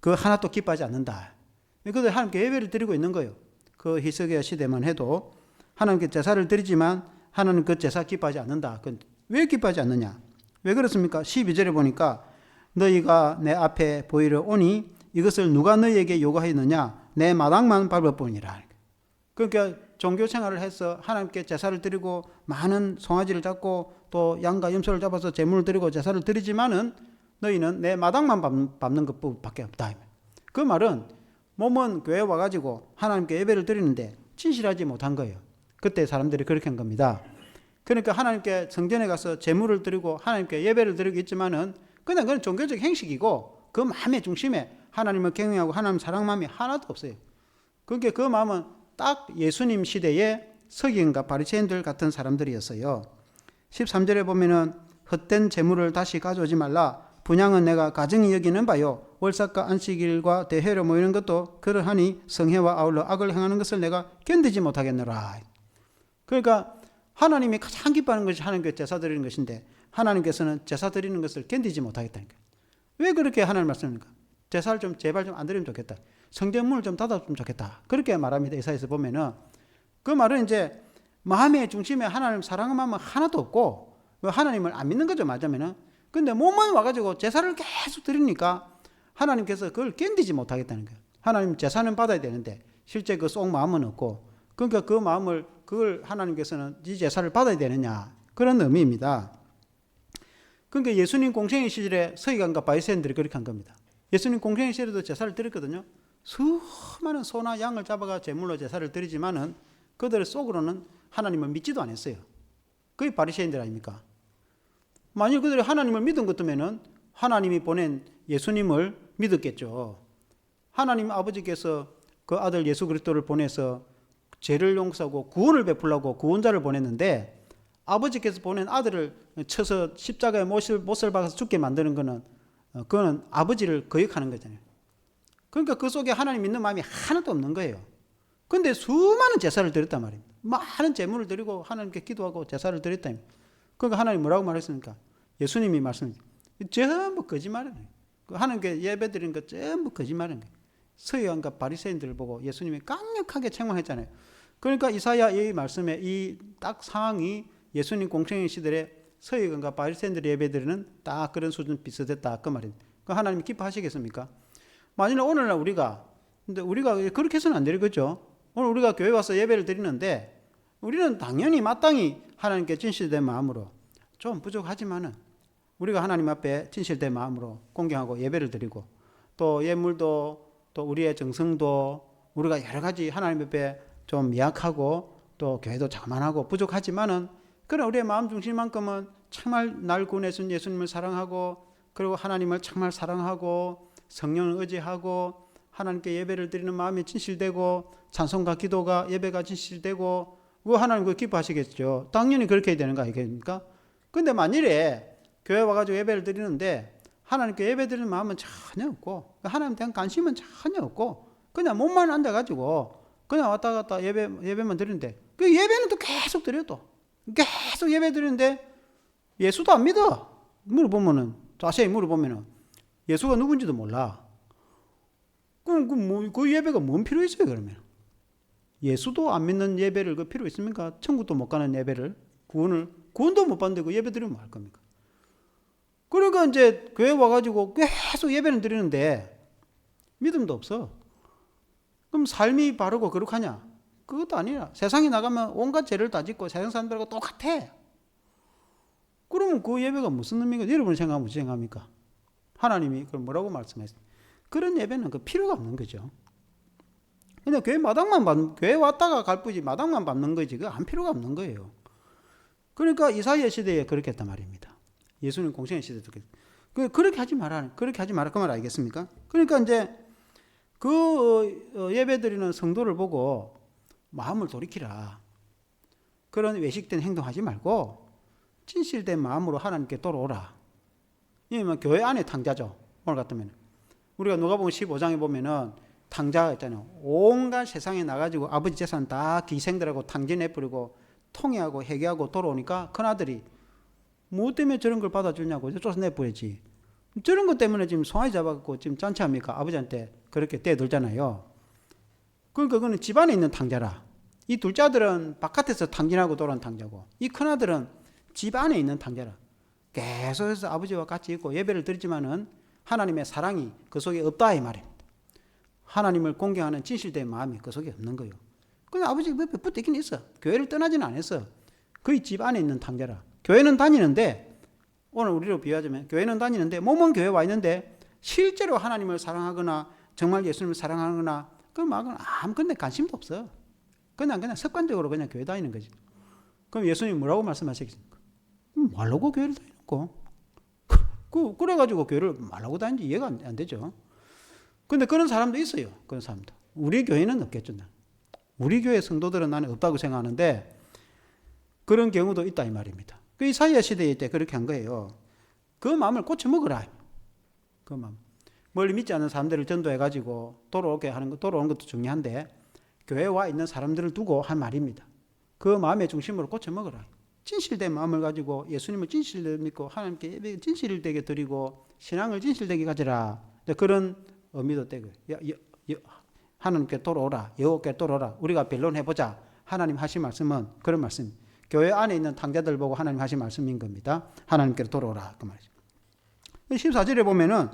그 하나도 기뻐하지 않는다. 그들 하나님께 예배를 드리고 있는 거예요. 그 히스기야 시대만 해도 하나님께 제사를 드리지만 하나님 그 제사 기뻐하지 않는다. 왜 기뻐하지 않느냐? 왜 그렇습니까? 12절에 보니까 너희가 내 앞에 보이려 오니 이것을 누가 너희에게 요구하였느냐? 내 마당만 밟아보니라. 그러니까 종교 생활을 해서 하나님께 제사를 드리고 많은 송아지를 잡고 또 양과 염소를 잡아서 제물을 드리고 제사를 드리지만은 너희는 내 마당만 밟는 것밖에 없다. 그 말은 몸은 교회에 와가지고 하나님께 예배를 드리는데 진실하지 못한 거예요. 그때 사람들이 그렇게 한 겁니다. 그러니까 하나님께 성전에 가서 제물을 드리고 하나님께 예배를 드리고 있지만은 그냥 그건 종교적 행식이고 그 마음의 중심에 하나님을 경외하고 하나님 사랑 마음이 하나도 없어요. 그러니까 그 마음은 딱 예수님 시대의 서기관과 바리새인들 같은 사람들이었어요. 13절에 보면은 헛된 제물을 다시 가져오지 말라. 분향은 내가 가증히 여기는 바요. 월삭과 안식일과 대회로 모이는 것도 그러하니 성회와 아울러 악을 행하는 것을 내가 견디지 못하겠노라. 그러니까 하나님이 가장 기뻐하는 것이 하나님께 제사 드리는 것인데 하나님께서는 제사 드리는 것을 견디지 못하겠다니까. 왜 그렇게 하나님 말씀합니까? 제사를 좀 제발 좀 안 드리면 좋겠다. 성전문을 좀 닫았으면 좋겠다. 그렇게 말합니다. 이사야서 보면은 그 말은 이제 마음의 중심에 하나님 사랑하는 마음은 하나도 없고 하나님을 안 믿는 거죠. 맞으면은. 근데 몸만 와가지고 제사를 계속 드리니까 하나님께서 그걸 견디지 못하겠다는 거예요. 하나님 제사는 받아야 되는데 실제 그 속 마음은 없고 그러니까 그 마음을 그걸 하나님께서는 이 제사를 받아야 되느냐 그런 의미입니다. 그러니까 예수님 공생의 시절에 서기관과 바리새인들이 그렇게 한 겁니다. 예수님 공생의 시절에도 제사를 드렸거든요. 수많은 소나 양을 잡아가 제물로 제사를 드리지만은 그들 속으로는 하나님을 믿지도 않았어요. 그게 바리새인들 아닙니까? 만일 그들이 하나님을 믿은 것 같으면은 하나님이 보낸 예수님을 믿었겠죠. 하나님 아버지께서 그 아들 예수 그리스도를 보내서 죄를 용서하고 구원을 베풀려고 구원자를 보냈는데 아버지께서 보낸 아들을 쳐서 십자가에 못을 박아서 죽게 만드는 거는 그거는 아버지를 거역하는 거잖아요. 그러니까 그 속에 하나님 믿는 마음이 하나도 없는 거예요. 그런데 수많은 제사를 드렸단 말입니다. 많은 제물을 드리고 하나님께 기도하고 제사를 드렸다. 그러니까 하나님 뭐라고 말했습니까? 예수님이 말씀하셨죠. 전부 거짓말이에요. 하나님께 예배 드리는 거 전부 거짓말인 거예요. 서기관과 바리새인들을 보고 예수님이 강력하게 책망했잖아요. 그러니까 이사야 이 말씀에 이 딱 상황이 예수님 공생의 시절에 서기관과 바리새인들의 예배드리는 딱 그런 수준 비슷했다 그 말입니다. 그 하나님이 기뻐하시겠습니까? 만일 오늘날 근데 우리가 그렇게 해서는 안 되겠죠. 오늘 우리가 교회 와서 예배를 드리는데 우리는 당연히 마땅히 하나님께 진실된 마음으로 좀 부족하지만은 우리가 하나님 앞에 진실된 마음으로 공경하고 예배를 드리고 또 예물도 또 우리의 정성도 우리가 여러 가지 하나님 앞에 좀 미약하고 또 교회도 자만하고 부족하지만은 그러나 우리의 마음 중심만큼은 정말 날 구원해준 예수님을 사랑하고 그리고 하나님을 정말 사랑하고 성령을 의지하고 하나님께 예배를 드리는 마음이 진실되고 찬송과 기도가 예배가 진실되고 하나님 그거 기뻐하시겠죠. 당연히 그렇게 해야 되는 거 아니겠습니까? 근데 만일에 교회 와가지고 예배를 드리는데 하나님께 예배 드리는 마음은 전혀 없고 하나님에 대한 관심은 전혀 없고 그냥 몸만 앉아가지고 그냥 왔다 갔다 예배만 드리는데 그 예배는 또 계속 드려도 계속 예배 드리는데 예수도 안 믿어. 물어보면은 자세히 물어보면은 예수가 누군지도 몰라. 그럼 그 예배가 뭔 필요 있어요 그러면? 예수도 안 믿는 예배를 그 필요 있습니까? 천국도 못 가는 예배를 구원도 못 받는데 그 예배 드리면 뭐 할 겁니까? 그러니까 이제 교회 와가지고 계속 예배는 드리는데 믿음도 없어. 그럼 삶이 바르고 거룩하냐? 그것도 아니라 세상에 나가면 온갖 죄를 다 짓고 세상 사람들하고 똑같아. 그러면 그 예배가 무슨 의미가? 여러분이 생각하면 무슨 생각합니까? 하나님이 그걸 뭐라고 말씀했어요? 그런 예배는 그 필요가 없는 거죠. 그냥 교회 왔다가 갈 뿐이지 마당만 밟는 거지. 그거 안 필요가 없는 거예요. 그러니까 이사야 시대에 그렇게 했단 말입니다. 예수님 공생의 시대도 그렇게 하지 마라. 그렇게 하지 마라. 그 말 알겠습니까? 그러니까 이제 그 예배 드리는 성도를 보고 마음을 돌이키라. 그런 외식된 행동하지 말고 진실된 마음으로 하나님께 돌아오라. 이게 교회 안에 탕자죠. 오늘 같으면 우리가 누가복음 15장에 보면은 탕자가 있잖아요. 온갖 세상에 나가지고 아버지 재산 다 기생들하고 탕진해버리고 통회하고 회개하고 돌아오니까 큰아들이 뭐 때문에 저런 걸 받아주냐고 쫓아내버리지. 저런 것 때문에 지금 송아지 잡아갖고 지금 짠치합니까? 아버지한테 그렇게 떼들잖아요. 그러니까 그거는 집안에 있는 탕자라. 이 둘째 아들은 바깥에서 탕진하고 돌아온 탕자고 이 큰아들은 집안에 있는 탕자라. 계속해서 아버지와 같이 있고 예배를 드리지만은 하나님의 사랑이 그 속에 없다 이 말입니다. 하나님을 공경하는 진실된 마음이 그 속에 없는 거예요. 근데 아버지 옆에 붙어 있긴 있어. 교회를 떠나지는 않았어. 거의 집 안에 있는 탕자라. 교회는 다니는데 오늘 우리로 비유하자면 교회는 다니는데 몸은 교회 와 있는데 실제로 하나님을 사랑하거나 정말 예수님을 사랑하거나 그 마음은 아무것도 관심도 없어. 그냥 습관적으로 그냥 교회 다니는 거지. 그럼 예수님이 뭐라고 말씀하시겠습니까? 말라고 교회를 다니고 그래가지고 교회를 말라고 다니는지 이해가 안 되죠. 근데 그런 사람도 있어요. 그런 사람도. 우리 교회는 없겠죠. 우리 교회 성도들은 나는 없다고 생각하는데 그런 경우도 있다 이 말입니다. 그 이사야 시대에 때 그렇게 한 거예요. 그 마음을 고쳐 먹으라. 그 마음. 멀리 믿지 않는 사람들을 전도해가지고 돌아오는 것도 중요한데 교회에 와 있는 사람들을 두고 한 말입니다. 그 마음의 중심으로 고쳐 먹으라. 진실된 마음을 가지고 예수님을 진실되게 믿고 하나님께 예배 진실되게 드리고 신앙을 진실되게 가지라. 그런 의미도 되고요. 하나님께 돌아오라. 여호와께 돌아오라. 우리가 변론해보자. 하나님 하신 말씀은 그런 말씀. 교회 안에 있는 탕자들 보고 하나님 하신 말씀인 겁니다. 하나님께로 돌아오라. 그 말이죠. 14절에 보면은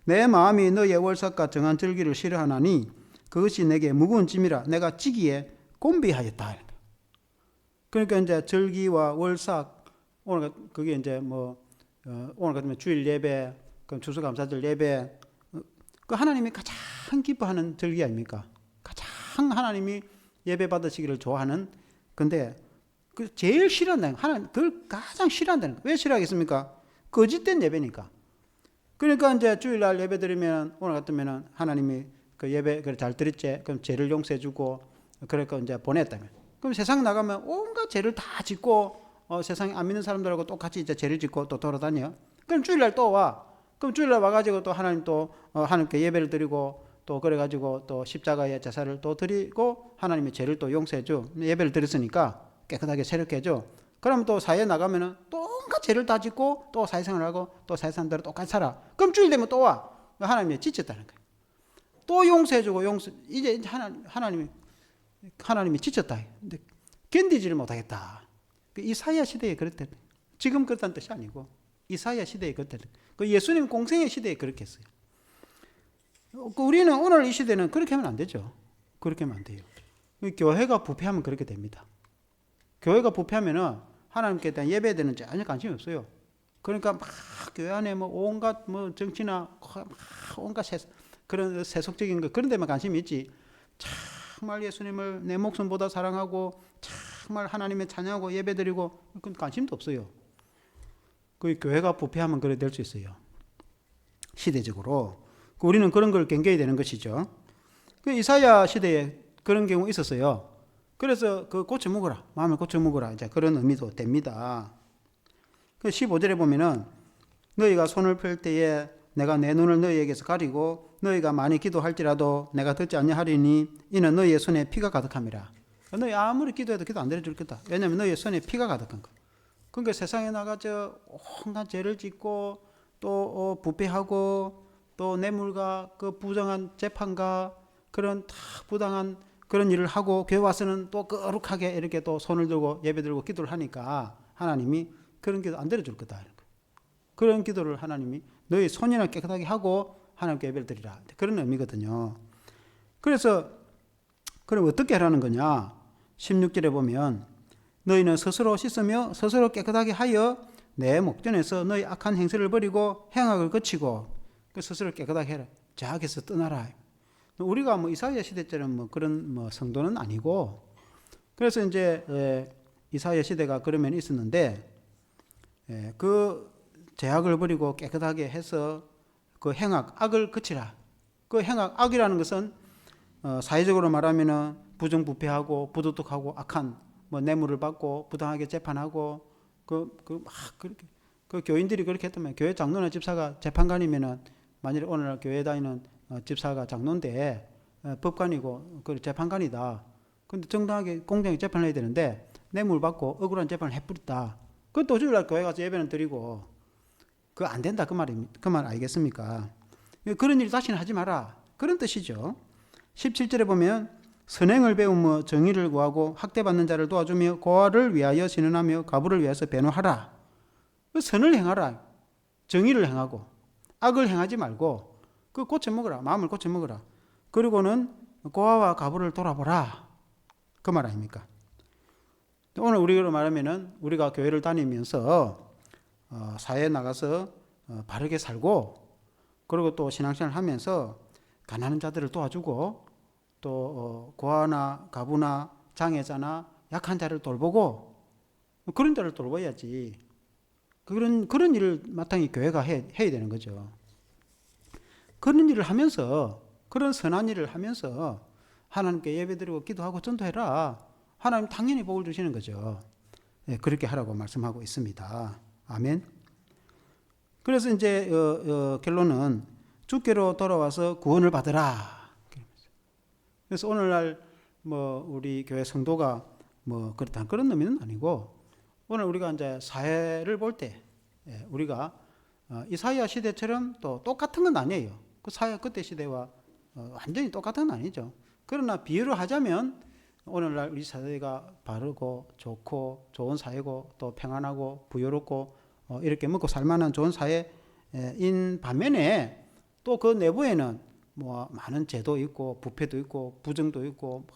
내 마음이 너의 월삭과 정한 절기를 싫어하나니 그것이 내게 무거운 짐이라 내가 지기에 곤비하였다. 그러니까 이제 절기와 월삭 오늘 그게 이제 오늘 같으면 주일 예배, 그럼 추수감사절 예배, 그 하나님이 가장 기뻐하는 절기 아닙니까? 가장 하나님이 예배 받으시기를 좋아하는. 근데 그 제일 싫어한다는 거, 하나님 그걸 가장 싫어한다는 거. 왜 싫어하겠습니까? 거짓된 예배니까. 그러니까 이제 주일날 예배 드리면 오늘 같으면은 하나님이 그 예배 그래 잘 드렸지, 그럼 죄를 용서해주고 그러니까 이제 보냈다면. 그럼 세상 나가면 온갖 죄를 다 짓고 세상에 안 믿는 사람들하고 똑같이 이제 죄를 짓고 또 돌아다녀. 그럼 주일날 또 와. 그럼 주일날 와가지고 또 하나님 또 하나님께 예배를 드리고 또 그래가지고 또 십자가의 제사를 또 드리고 하나님의 죄를 또 용서해줘. 예배를 드렸으니까 깨끗하게 새롭게 해줘. 그럼 또 사회에 나가면은 또 온갖 죄를 다 짓고 또 사회생활을 하고 또 사회사람들은 똑같이 살아. 그럼 주일 되면 또 와. 하나님이 지쳤다는 거예요. 또 용서해주고 이제 하나님이 지쳤다. 근데 견디지를 못하겠다. 이사야 시대에 그랬대. 지금 그렇다는 뜻이 아니고 이사야 시대에 그랬대. 그 예수님 공생의 시대에 그렇게 했어요. 우리는 오늘 이 시대는 그렇게 하면 안 되죠. 그렇게 하면 안 돼요. 교회가 부패하면 그렇게 됩니다. 교회가 부패하면은 하나님께 대한 예배에 대한 전혀 관심이 없어요. 그러니까 막 교회 안에 온갖 정치나 온갖 그런 세속적인 거 그런 데만 관심이 있지. 정말 예수님을 내 목숨보다 사랑하고 정말 하나님의 찬양하고 예배드리고 그건 관심도 없어요. 그 교회가 부패하면 그래 될 수 있어요. 시대적으로. 우리는 그런 걸 경계해야 되는 것이죠. 그 이사야 시대에 그런 경우 있었어요. 그래서 그 고쳐 먹어라. 마음을 고쳐 먹어라. 이제 그런 의미도 됩니다. 그 15절에 보면은 너희가 손을 펼 때에 내가 내 눈을 너희에게서 가리고 너희가 많이 기도할지라도 내가 듣지 아니하리니 이는 너희의 손에 피가 가득함이라. 너희 아무리 기도해도 기도 안 들어줄 거다. 왜냐하면 너희의 손에 피가 가득한 거. 그러니까 세상에 나가서 온갖 죄를 짓고 또 부패하고 또 뇌물과 그 부정한 재판과 그런 다 부당한 그런 일을 하고 교회 와서는 또 거룩하게 이렇게 또 손을 들고 예배 들고 기도를 하니까 하나님이 그런 기도 안 들어줄 거다. 그런 기도를 하나님이 너희 손이나 깨끗하게 하고 하나님께 예배를 드리라. 그런 의미거든요. 그래서 그럼 어떻게 하라는 거냐? 16절에 보면 너희는 스스로 씻으며 스스로 깨끗하게 하여 내 목전에서 너희 악한 행실을 버리고 행악을 거치고 그 스스로 깨끗하게 해라. 자악에서 떠나라. 우리가 뭐 이사야 시대처럼 뭐 그런 뭐 성도는 아니고 그래서 이제 이사야 시대가 그러면 있었는데 그 죄악을 버리고 깨끗하게 해서 그 행악, 악을 그치라. 그 행악, 악이라는 것은 사회적으로 말하면은 부정부패하고 부도덕하고 악한 뭐 뇌물을 받고 부당하게 재판하고 막 그렇게 그 교인들이 그렇게 했다면 교회 장로나 집사가 재판관이면은 만일에 오늘날 교회 다니는 집사가 장로인데 법관이고 그 재판관이다. 근데 정당하게 공정하게 재판을 해야 되는데 뇌물 받고 억울한 재판을 해버렸다. 그것도 주일날 교회 가서 예배는 드리고 그거 안 된다 그 말 알겠습니까? 그런 일 다시는 하지 마라. 그런 뜻이죠. 17절에 보면 선행을 배우며 정의를 구하고 학대받는 자를 도와주며 고아를 위하여 신원하며 가부를 위해서 변호하라. 선을 행하라. 정의를 행하고 악을 행하지 말고 그 고쳐 먹어라. 마음을 고쳐 먹어라. 그리고는 고아와 가부를 돌아보라. 그 말 아닙니까? 오늘 우리로 말하면은 우리가 교회를 다니면서 사회에 나가서 바르게 살고 그리고 또 신앙생활을 하면서 가난한 자들을 도와주고 또 고아나 가부나 장애자나 약한 자를 돌보고 그런 자를 돌봐야지. 그런 일을 마땅히 교회가 해야 되는 거죠. 그런 일을 하면서 그런 선한 일을 하면서 하나님께 예배드리고 기도하고 전도해라. 하나님 당연히 복을 주시는 거죠. 그렇게 하라고 말씀하고 있습니다. 아멘. 그래서 이제 결론은 주께로 돌아와서 구원을 받으라. 그래서 오늘날 뭐 우리 교회 성도가 뭐 그렇다 그런 의미는 아니고 오늘 우리가 이제 사회를 볼 때 우리가 이사야 시대처럼 또 똑같은 건 아니에요. 그 사회 그때 시대와 완전히 똑같은 건 아니죠. 그러나 비유를 하자면 오늘날 우리 사회가 바르고 좋고 좋은 사회고 또 평안하고 부유롭고 이렇게 먹고 살만한 좋은 사회인 반면에 또 그 내부에는 뭐 많은 죄도 있고 부패도 있고 부정도 있고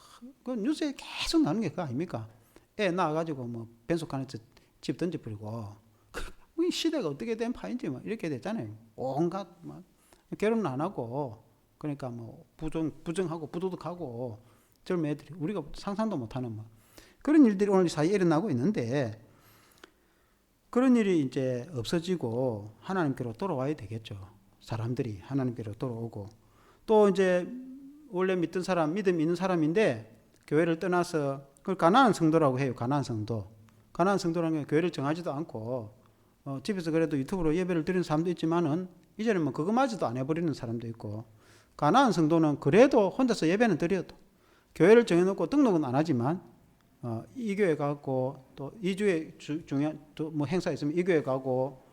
그 뉴스에 계속 나오는 게 그거 아닙니까? 애 낳아가지고 뭐 변속하는데 집 던져버리고 이 시대가 어떻게 된 파인지 뭐 이렇게 됐잖아요. 온갖 뭐 결혼 안 하고 그러니까 뭐 부정하고 부도덕하고 젊은 애들이 우리가 상상도 못하는 뭐 그런 일들이 오늘 사이에 일어나고 있는데 그런 일이 이제 없어지고 하나님께로 돌아와야 되겠죠. 사람들이 하나님께로 돌아오고 또 이제 원래 믿던 사람, 믿음 있는 사람인데 교회를 떠나서 그걸 가난한 성도라고 해요. 가난한 성도. 가난한 성도라는 게 교회를 정하지도 않고 집에서 그래도 유튜브로 예배를 드리는 사람도 있지만은 이제는 뭐 그거마저도 안 해버리는 사람도 있고 가난한 성도는 그래도 혼자서 예배는 드려도 교회를 정해놓고 등록은 안 하지만 이 교회 가고 또 2주에 중요한 뭐 행사 있으면 이 교회 가고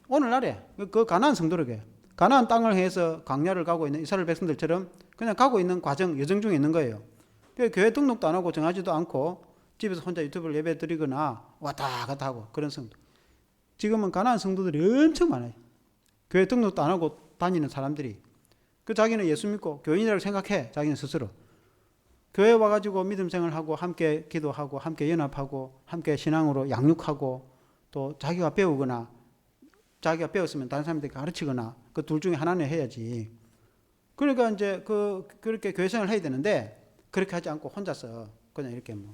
오늘날에 그 가난한 성도에게 가나안 땅을 해서 광야를 가고 있는 이스라엘 백성들처럼 그냥 가고 있는 과정, 여정 중에 있는 거예요. 교회 등록도 안 하고 정하지도 않고 집에서 혼자 유튜브를 예배 드리거나 왔다 갔다 하고 그런 성도. 지금은 가나안 성도들이 엄청 많아요. 교회 등록도 안 하고 다니는 사람들이. 그 자기는 예수 믿고 교인이라고 생각해. 자기는 스스로. 교회 와가지고 믿음 생활하고 함께 기도하고 함께 연합하고 함께 신앙으로 양육하고 또 자기가 배우거나 자기가 배웠으면 다른 사람들에게 가르치거나 그 둘 중에 하나는 해야지. 그러니까 이제 그렇게 교회 생활을 해야 되는데 그렇게 하지 않고 혼자서 그냥 이렇게 뭐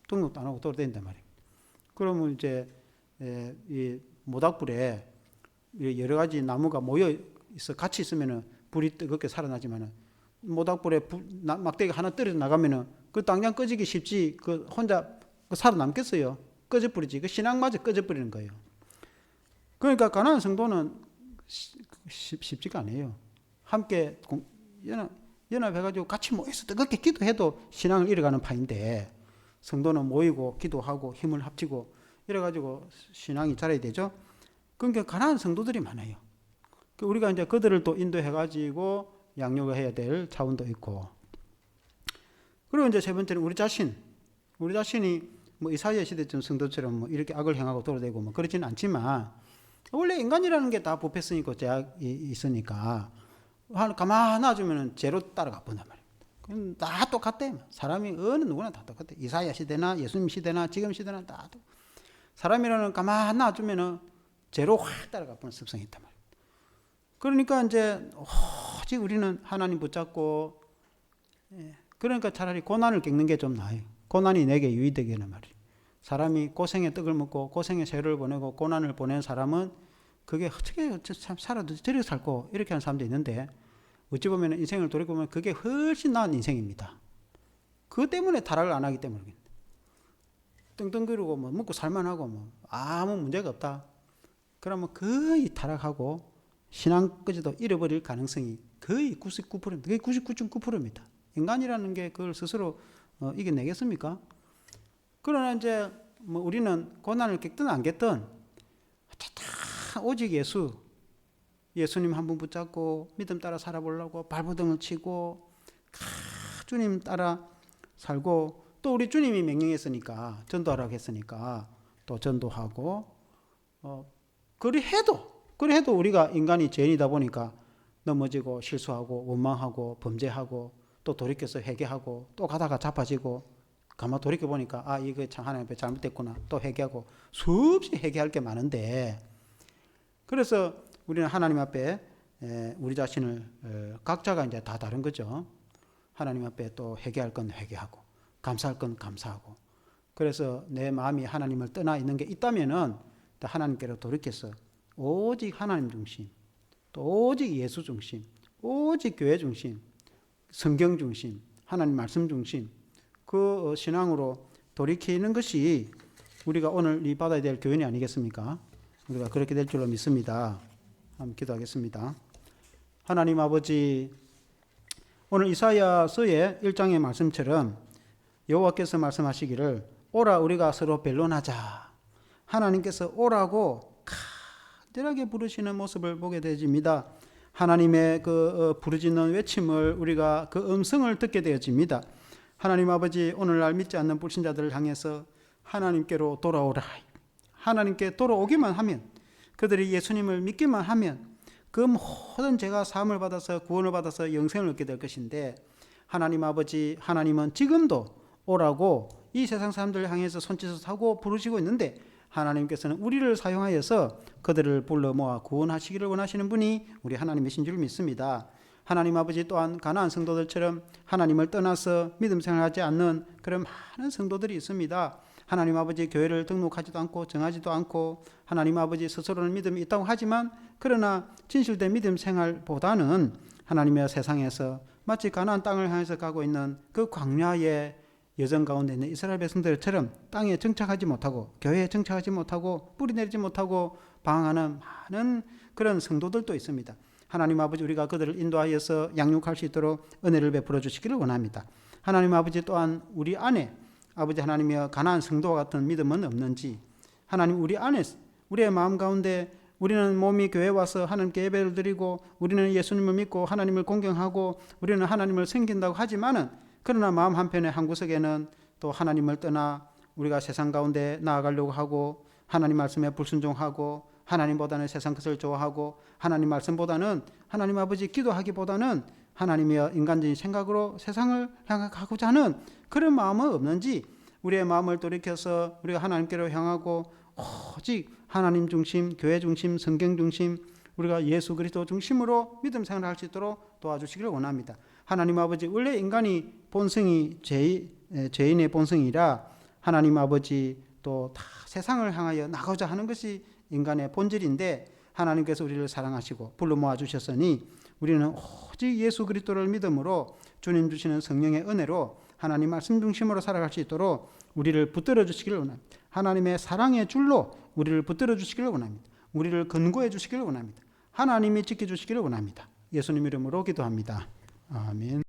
등록도 안 하고 돌아다닌단 말이에요. 그러면 이제 이 모닥불에 여러 가지 나무가 모여 있어 같이 있으면은 불이 뜨겁게 살아나지만은 모닥불에 막대기 하나 떨어져 나가면은 그 당장 꺼지기 쉽지 그 혼자 살아남겠어요? 꺼져버리지. 그 신앙마저 꺼져버리는 거예요. 그러니까 가난한 성도는 쉽지가 않아요. 함께 연합해가지고 같이 모여서 뜨겁게 기도해도 신앙을 잃어가는 파인데 성도는 모이고 기도하고 힘을 합치고 이래가지고 신앙이 자라야 되죠. 그러니까 가난한 성도들이 많아요. 우리가 이제 그들을 또 인도해가지고 양육을 해야 될 차원도 있고. 그리고 이제 세 번째는 우리 자신이 뭐 이사야 시대쯤 성도처럼 뭐 이렇게 악을 행하고 돌아다니고 뭐 그러지는 않지만 원래 인간이라는 게 다 부패성이 있고 죄악이 있으니까 가만히 놔주면 죄로 따라가 본단 말이에요. 다 똑같대. 사람이 어느 누구나 다 똑같아. 이사야 시대나 예수님 시대나 지금 시대나 다 똑같아. 사람이라는 가만히 놔주면 죄로 확 따라가 보는 습성이 있단 말이에요. 그러니까 이제 오직 우리는 하나님 붙잡고 그러니까 차라리 고난을 겪는 게 좀 나아요. 고난이 내게 유의되기는 말이에요. 사람이 고생의 떡을 먹고 고생의 세월을 보내고 고난을 보낸 사람은 그게 어떻게 참 살아도 저렇게 살고 이렇게 하는 사람도 있는데 어찌 보면 인생을 돌이켜보면 그게 훨씬 나은 인생입니다. 그것 때문에 타락을 안 하기 때문에 떵떵거리고 뭐 먹고 살만하고 뭐 아무 문제가 없다. 그러면 거의 타락하고 신앙까지도 잃어버릴 가능성이 거의 99%, 거의 99.9%입니다. 인간이라는 게 그걸 스스로 이겨내겠습니까? 그러나 이제 뭐 우리는 고난을 겪든 안 겪든 다 오직 예수님 한 분 붙잡고 믿음 따라 살아보려고 발버둥을 치고 주님 따라 살고 또 우리 주님이 명령했으니까 전도하라고 했으니까 또 전도하고 그리 해도 우리가 인간이 죄인이다 보니까 넘어지고 실수하고 원망하고 범죄하고 또 돌이켜서 회개하고 또 가다가 자빠지고 가만 돌이켜보니까 이거 참 하나님 앞에 잘못됐구나 또 회개하고 수없이 회개할 게 많은데 그래서 우리는 하나님 앞에 우리 자신을 각자가 이제 다 다른 거죠. 하나님 앞에 또 회개할 건 회개하고 감사할 건 감사하고 그래서 내 마음이 하나님을 떠나 있는 게 있다면은 하나님께로 돌이켜서 오직 하나님 중심 또 오직 예수 중심 오직 교회 중심 성경 중심 하나님 말씀 중심 그 신앙으로 돌이키는 것이 우리가 오늘 이 받아야 될 교훈이 아니겠습니까? 우리가 그렇게 될 줄로 믿습니다. 한번 기도하겠습니다. 하나님 아버지 오늘 이사야서의 1장의 말씀처럼 여호와께서 말씀하시기를 오라 우리가 서로 변론하자. 하나님께서 오라고 간절하게 부르시는 모습을 보게 되어집니다. 하나님의 그 부르짖는 외침을 우리가 그 음성을 듣게 되어집니다. 하나님 아버지 오늘날 믿지 않는 불신자들을 향해서 하나님께로 돌아오라. 하나님께 돌아오기만 하면 그들이 예수님을 믿기만 하면 그 모든 죄가 사함을 받아서 구원을 받아서 영생을 얻게 될 것인데 하나님 아버지 하나님은 지금도 오라고 이 세상 사람들을 향해서 손짓을 하고 부르시고 있는데 하나님께서는 우리를 사용하여서 그들을 불러 모아 구원하시기를 원하시는 분이 우리 하나님이신 줄 믿습니다. 하나님 아버지 또한 가나안 성도들처럼 하나님을 떠나서 믿음 생활하지 않는 그런 많은 성도들이 있습니다. 하나님 아버지 교회를 등록하지도 않고 정하지도 않고 하나님 아버지 스스로는 믿음이 있다고 하지만 그러나 진실된 믿음 생활보다는 하나님의 세상에서 마치 가나안 땅을 향해서 가고 있는 그 광야의 여정 가운데 있는 이스라엘 백성들처럼 땅에 정착하지 못하고 교회에 정착하지 못하고 뿌리 내리지 못하고 방황하는 많은 그런 성도들도 있습니다. 하나님 아버지 우리가 그들을 인도하여서 양육할 수 있도록 은혜를 베풀어 주시기를 원합니다. 하나님 아버지 또한 우리 안에 아버지 하나님의 가나안 성도와 같은 믿음은 없는지 하나님 우리 안에 우리의 마음 가운데 우리는 몸이 교회에 와서 하나님께 예배를 드리고 우리는 예수님을 믿고 하나님을 공경하고 우리는 하나님을 섬긴다고 하지만은 그러나 마음 한편의 한 구석에는 또 하나님을 떠나 우리가 세상 가운데 나아가려고 하고 하나님 말씀에 불순종하고 하나님보다는 세상 것을 좋아하고 하나님 말씀보다는 하나님 아버지 기도하기보다는 하나님의 인간적인 생각으로 세상을 향하고자 하는 그런 마음은 없는지 우리의 마음을 돌이켜서 우리가 하나님께로 향하고 오직 하나님 중심, 교회 중심, 성경 중심 우리가 예수 그리스도 중심으로 믿음 생활을 할 수 있도록 도와주시기를 원합니다. 하나님 아버지 원래 인간이 본성이 죄인의 본성이라 하나님 아버지 또 다 세상을 향하여 나가고자 하는 것이 인간의 본질인데 하나님께서 우리를 사랑하시고 불러 모아 주셨으니 우리는 오직 예수 그리스도를 믿음으로 주님 주시는 성령의 은혜로 하나님 말씀 중심으로 살아갈 수 있도록 우리를 붙들어 주시기를 원합니다. 하나님의 사랑의 줄로 우리를 붙들어 주시기를 원합니다. 우리를 근고해 주시기를 원합니다. 하나님이 지켜주시기를 원합니다. 예수님 이름으로 기도합니다. 아멘.